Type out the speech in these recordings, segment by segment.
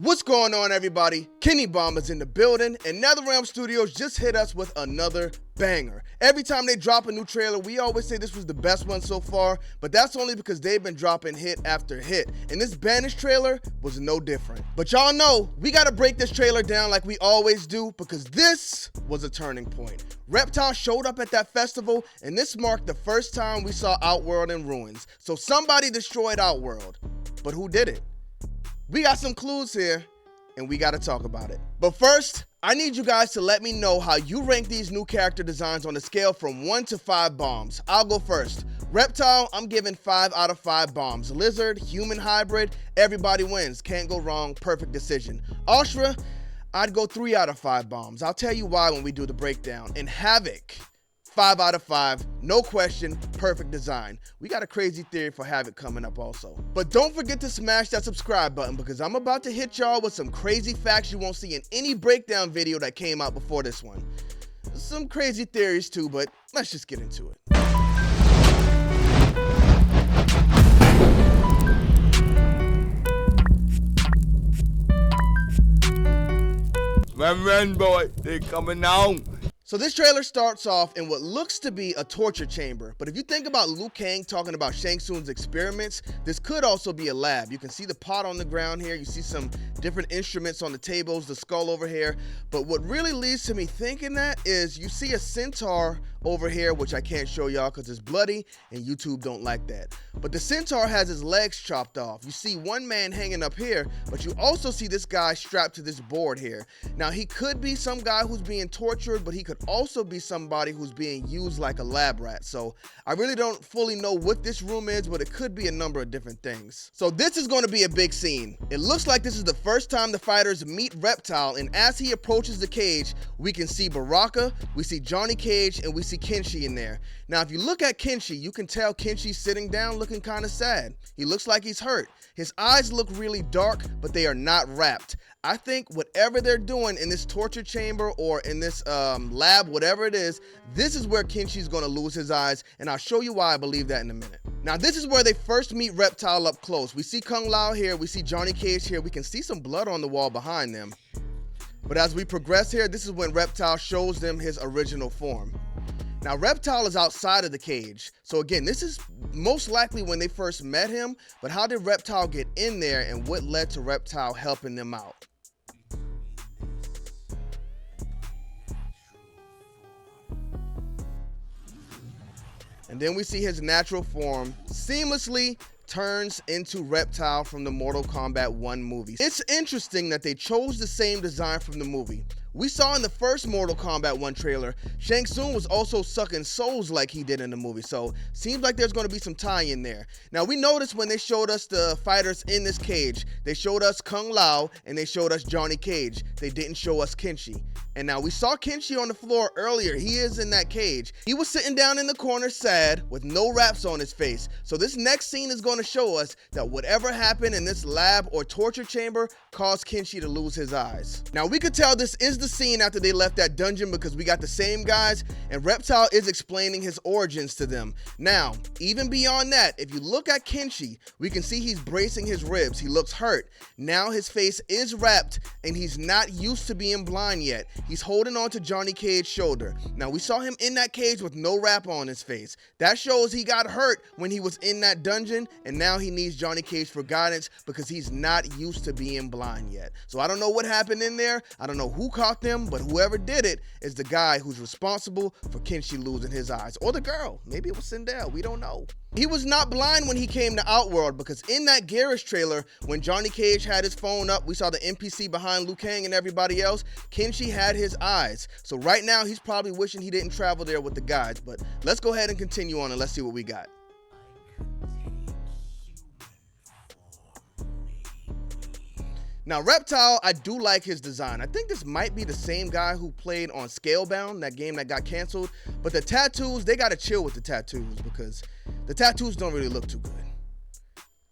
What's going on, everybody? Kenny Bomber's in the building, and Netherrealm Studios just hit us with another banger. Every time they drop a new trailer, we always say this was the best one so far, but that's only because they've been dropping hit after hit, and this Banished trailer was no different. But y'all know, we gotta break this trailer down like we always do, because this was a turning point. Reptile showed up at that festival, and this marked the first time we saw Outworld in ruins. So somebody destroyed Outworld, but who did it? We got some clues here, and we gotta talk about it. But first, I need you guys to let me know how you rank these new character designs on a scale from 1 to 5 bombs. I'll go first. Reptile, I'm giving 5 out of 5 bombs. Lizard, human hybrid, everybody wins. Can't go wrong, perfect decision. Ashra, I'd go 3 out of 5 bombs. I'll tell you why when we do the breakdown. And Havoc, 5 out of 5, no question, perfect design. We got a crazy theory for Havoc coming up also. But don't forget to smash that subscribe button, because I'm about to hit y'all with some crazy facts you won't see in any breakdown video that came out before this one. Some crazy theories too, but let's just get into it. Run, boy, they coming on. So this trailer starts off in what looks to be a torture chamber, but if you think about Liu Kang talking about Shang Tsung's experiments, this could also be a lab. You can see the pot on the ground here, you see some different instruments on the tables, the skull over here, but what really leads to me thinking that is you see a centaur over here, which I can't show y'all because it's bloody and YouTube don't like that. But the centaur has his legs chopped off. You see one man hanging up here, but you also see this guy strapped to this board here. Now he could be some guy who's being tortured, but he could also be somebody who's being used like a lab rat. So I really don't fully know what this room is, but it could be a number of different things. So this is going to be a big scene. It looks like this is the first time the fighters meet Reptile, and as he approaches the cage, we can see Baraka, we see Johnny Cage, and we see Kenshi in there. Now if you look at Kenshi, you can tell Kenshi's sitting down looking kind of sad. He looks like he's hurt. His eyes look really dark, but they are not wrapped. I think whatever they're doing in this torture chamber or in this lab, whatever it is, this is where Kenshi's gonna lose his eyes, and I'll show you why I believe that in a minute. Now this is where they first meet Reptile up close. We see Kung Lao here, we see Johnny Cage here, we can see some blood on the wall behind them. But as we progress here, this is when Reptile shows them his original form. Now Reptile is outside of the cage, so again, this is most likely when they first met him, but how did Reptile get in there and what led to Reptile helping them out? And then we see his natural form seamlessly turns into Reptile from the Mortal Kombat 1 movie. It's interesting that they chose the same design from the movie. We saw in the first Mortal Kombat 1 trailer, Shang Tsung was also sucking souls like he did in the movie, so seems like there's going to be some tie-in there. Now we noticed when they showed us the fighters in this cage, they showed us Kung Lao and they showed us Johnny Cage. They didn't show us Kenshi. And now we saw Kenshi on the floor earlier. He is in that cage. He was sitting down in the corner sad with no wraps on his face. So this next scene is going to show us that whatever happened in this lab or torture chamber caused Kenshi to lose his eyes. Now we could tell this is the scene after they left that dungeon because we got the same guys and Reptile is explaining his origins to them. Now, even beyond that, if you look at Kenshi, we can see he's bracing his ribs. He looks hurt. Now his face is wrapped and he's not used to being blind yet. He's holding on to Johnny Cage's shoulder. Now we saw him in that cage with no wrap on his face. That shows he got hurt when he was in that dungeon and now he needs Johnny Cage for guidance because he's not used to being blind yet. So I don't know what happened in there. I don't know who caught them, but whoever did it is the guy who's responsible for Kenshi losing his eyes. Or the girl. Maybe it was Sindel. We don't know. He was not blind when he came to Outworld because in that Garage trailer, when Johnny Cage had his phone up, we saw the NPC behind Liu Kang and everybody else. Kenshi had his eyes. So right now, he's probably wishing he didn't travel there with the guys. But let's go ahead and continue on and let's see what we got. Now Reptile, I do like his design. I think this might be the same guy who played on Scalebound, that game that got canceled. But the tattoos, they gotta chill with the tattoos because the tattoos don't really look too good.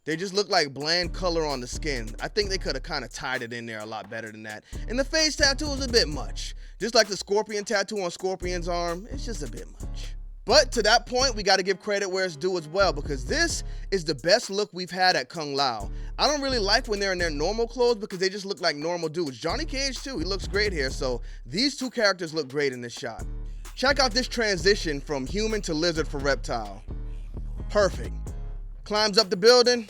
They just look like bland color on the skin. I think they could have kind of tied it in there a lot better than that. And the face tattoo is a bit much. Just like the Scorpion tattoo on Scorpion's arm, it's just a bit much. But to that point, we got to give credit where it's due as well, because this is the best look we've had at Kung Lao. I don't really like when they're in their normal clothes because they just look like normal dudes. Johnny Cage too, he looks great here. So these two characters look great in this shot. Check out this transition from human to lizard for Reptile. Perfect. Climbs up the building.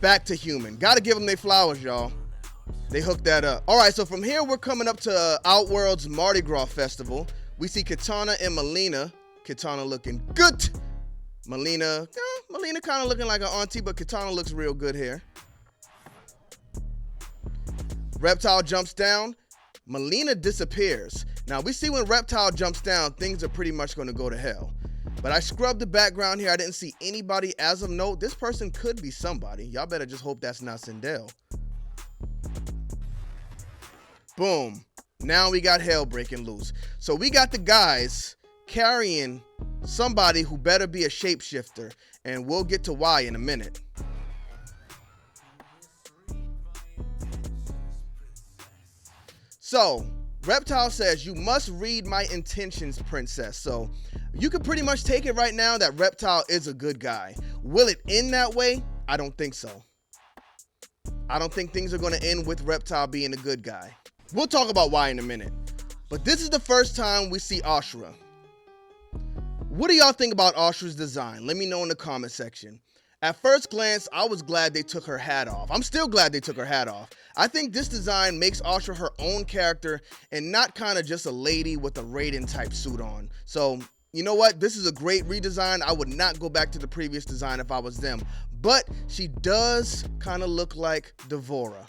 Back to human. Gotta give them their flowers, y'all. They hooked that up. All right, so from here, we're coming up to Outworld's Mardi Gras Festival. We see Katana and Melina. Katana looking good. Melina kind of looking like an auntie, but Katana looks real good here. Reptile jumps down. Melina disappears. Now, we see when Reptile jumps down, things are pretty much going to go to hell. But I scrubbed the background here. I didn't see anybody as of note. This person could be somebody. Y'all better just hope that's not Sindel. Boom. Now we got hell breaking loose. So we got the guys carrying somebody who better be a shapeshifter. And we'll get to why in a minute. So, Reptile says, you must read my intentions, princess. So, you can pretty much take it right now that Reptile is a good guy. Will it end that way? I don't think so. I don't think things are going to end with Reptile being a good guy. We'll talk about why in a minute. But this is the first time we see Ashura. What do y'all think about Ashura's design? Let me know in the comment section. At first glance, I was glad they took her hat off. I'm still glad they took her hat off. I think this design makes Ashura her own character and not kind of just a lady with a Raiden type suit on. So, you know what? This is a great redesign. I would not go back to the previous design if I was them. But she does kind of look like Devora.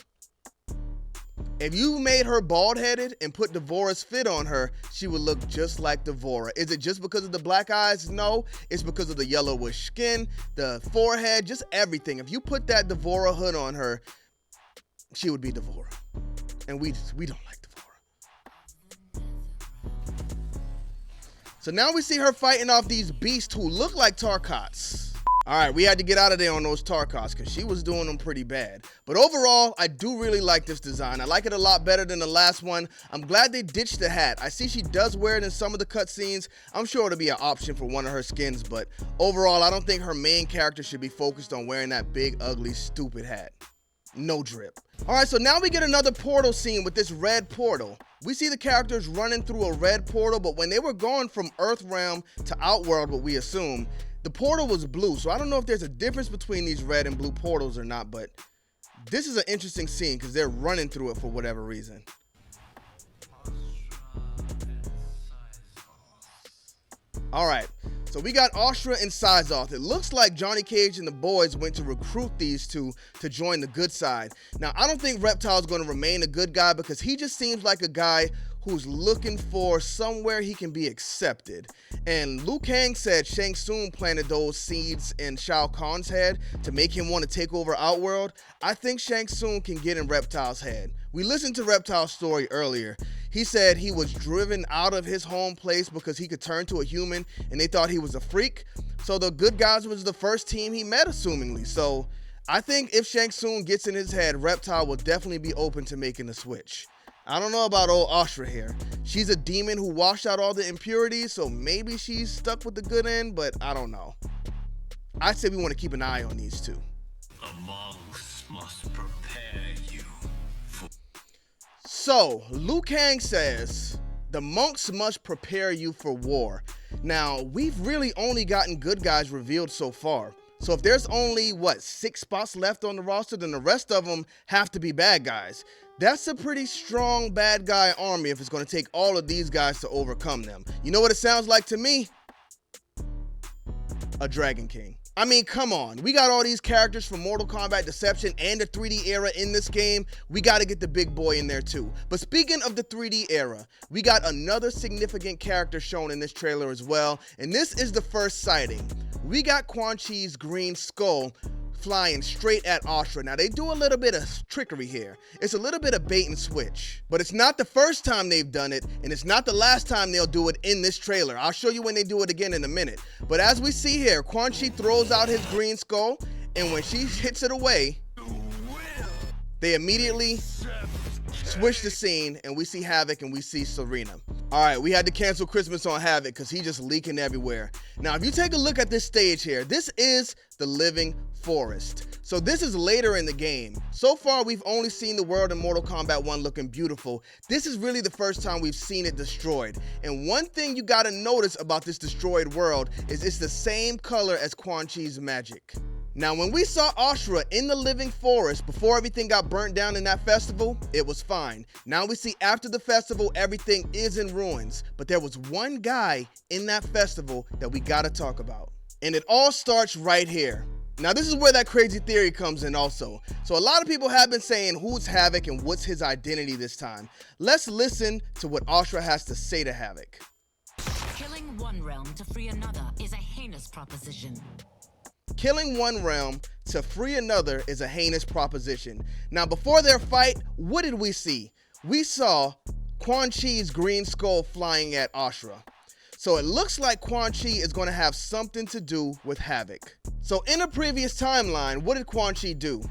If you made her bald-headed and put Devora's fit on her, she would look just like Devora. Is it just because of the black eyes? No, it's because of the yellowish skin, the forehead, just everything. If you put that Devora hood on her, she would be Devora. And we don't like Devora. So now we see her fighting off these beasts who look like Tarkots. All right, we had to get out of there on those Tarkots because she was doing them pretty bad. But overall, I do really like this design. I like it a lot better than the last one. I'm glad they ditched the hat. I see she does wear it in some of the cutscenes. I'm sure it'll be an option for one of her skins, but overall, I don't think her main character should be focused on wearing that big, ugly, stupid hat. No drip. All right, so now we get another portal scene with this red portal. We see the characters running through a red portal, but when they were going from Earthrealm to Outworld, what we assume, the portal was blue, so I don't know if there's a difference between these red and blue portals or not, but this is an interesting scene because they're running through it for whatever reason. All right, so we got Ashura and Syzoth. It looks like Johnny Cage and the boys went to recruit these two to join the good side. Now, I don't think Reptile's going to remain a good guy because he just seems like a guy who's looking for somewhere he can be accepted. And Liu Kang said Shang Tsung planted those seeds in Shao Kahn's head to make him want to take over Outworld. I think Shang Tsung can get in Reptile's head. We listened to Reptile's story earlier. He said he was driven out of his home place because he could turn to a human and they thought he was a freak. So the good guys was the first team he met, assumingly. So I think if Shang Tsung gets in his head, Reptile will definitely be open to making the switch. I don't know about old Ashura here. She's a demon who washed out all the impurities, so maybe she's stuck with the good end, but I don't know. I'd say we want to keep an eye on these two. The monks must prepare you for... So, Liu Kang says, the monks must prepare you for war. Now, we've really only gotten good guys revealed so far. So if there's only, 6 spots left on the roster, then the rest of them have to be bad guys. That's a pretty strong bad guy army if it's going to take all of these guys to overcome them. You know what it sounds like to me? A Dragon King. I mean, come on. We got all these characters from Mortal Kombat Deception and the 3D era in this game. We got to get the big boy in there too. But speaking of the 3D era, we got another significant character shown in this trailer as well. And this is the first sighting. We got Quan Chi's green skull flying straight at Ashura. Now, they do a little bit of trickery here. It's a little bit of bait and switch. But it's not the first time they've done it, and it's not the last time they'll do it in this trailer. I'll show you when they do it again in a minute. But as we see here, Quan Chi throws out his green skull, and when she hits it away, they immediately switch the scene, and we see Havoc and we see Serena. All right, we had to cancel Christmas on Havoc because he's just leaking everywhere. Now, if you take a look at this stage here, this is the Living Forest. So this is later in the game. So far, we've only seen the world in Mortal Kombat 1 looking beautiful. This is really the first time we've seen it destroyed. And one thing you gotta notice about this destroyed world is it's the same color as Quan Chi's magic. Now, when we saw Ashura in the Living Forest before everything got burnt down in that festival, it was fine. Now we see after the festival, everything is in ruins. But there was one guy in that festival that we gotta talk about. And it all starts right here. Now, this is where that crazy theory comes in also. So a lot of people have been saying who's Havoc and what's his identity this time. Let's listen to what Ashura has to say to Havoc. Killing one realm to free another is a heinous proposition. Killing one realm to free another is a heinous proposition. Now, before their fight, what did we see? We saw Quan Chi's green skull flying at Ashura. So it looks like Quan Chi is going to have something to do with Havoc. So in a previous timeline, what did Quan Chi do?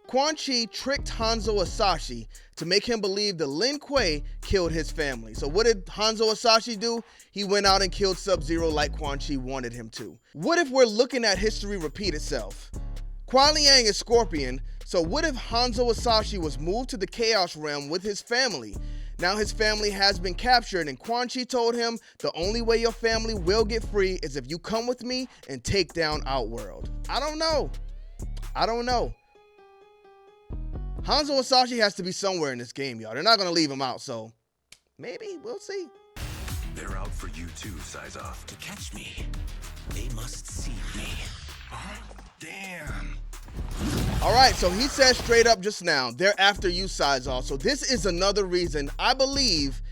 Quan Chi tricked Hanzo Asashi to make him believe the Lin Kuei killed his family. So what did Hanzo Asashi do? He went out and killed Sub-Zero like Quan Chi wanted him to. What if we're looking at history repeat itself? Kuai Liang is Scorpion, so what if Hanzo Asashi was moved to the Chaos Realm with his family? Now his family has been captured and Quan Chi told him the only way your family will get free is if you come with me and take down Outworld. I don't know. Hanzo Asashi has to be somewhere in this game, y'all. They're not going to leave him out, so maybe we'll see. They're out for you too, Syzoff. To catch me, they must see me. Huh? Damn. All right, so he said straight up just now, they're after you, Syzoff. So this is another reason I believe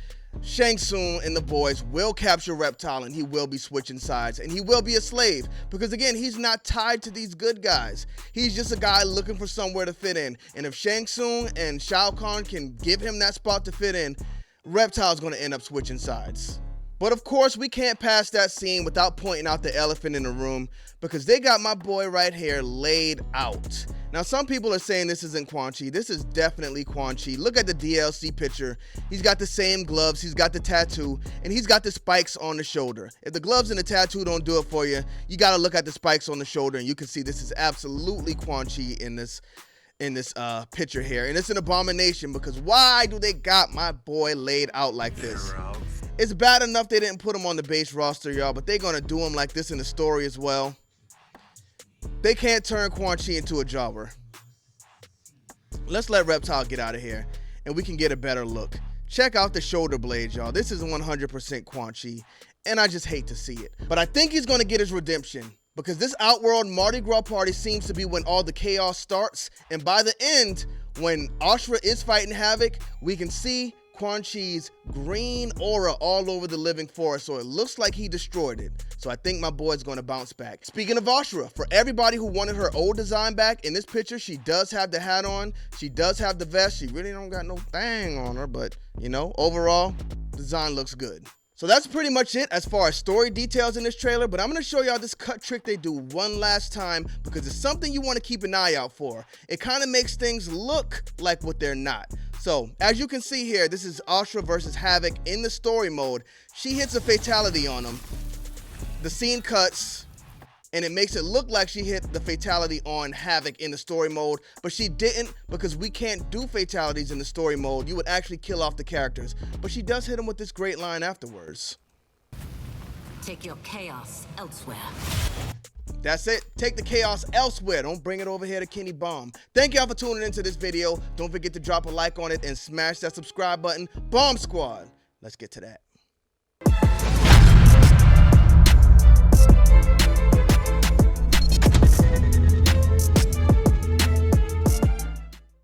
Shang Tsung and the boys will capture Reptile and he will be switching sides and he will be a slave because again, he's not tied to these good guys. He's just a guy looking for somewhere to fit in. And if Shang Tsung and Shao Kahn can give him that spot to fit in, Reptile's going to end up switching sides. But of course, we can't pass that scene without pointing out the elephant in the room because they got my boy right here laid out. Now, some people are saying this isn't Quan Chi. This is definitely Quan Chi. Look at the DLC picture. He's got the same gloves, he's got the tattoo, and he's got the spikes on the shoulder. If the gloves and the tattoo don't do it for you, you got to look at the spikes on the shoulder, and you can see this is absolutely Quan Chi in this picture here. And it's an abomination because why do they got my boy laid out like this? It's bad enough they didn't put him on the base roster, y'all, but they're going to do him like this in the story as well. They can't turn Quan Chi into a jobber. Let's let Reptile get out of here, and we can get a better look. Check out the shoulder blades, y'all. This is 100% Quan Chi, and I just hate to see it. But I think he's going to get his redemption, because this Outworld Mardi Gras party seems to be when all the chaos starts, and by the end, when Ashura is fighting Havoc, we can see Quan Chi's green aura all over the Living Forest, so it looks like he destroyed it. So I think my boy's going to bounce back. Speaking of Ashura, for everybody who wanted her old design back, in this picture, she does have the hat on. She does have the vest. She really don't got no thing on her, but, you know, overall, design looks good. So that's pretty much it as far as story details in this trailer, but I'm going to show y'all this cut trick they do one last time because it's something you want to keep an eye out for. It kind of makes things look like what they're not. So, as you can see here, this is Ashura versus Havoc in the story mode. She hits a fatality on him. The scene cuts, and it makes it look like she hit the fatality on Havoc in the story mode, but she didn't because we can't do fatalities in the story mode. You would actually kill off the characters, but she does hit him with this great line afterwards. Take your chaos elsewhere. That's it. Take the chaos elsewhere. Don't bring it over here to Kenny Bomb. Thank y'all for tuning into this video. Don't forget to drop a like on it and smash that subscribe button. Bomb Squad. Let's get to that.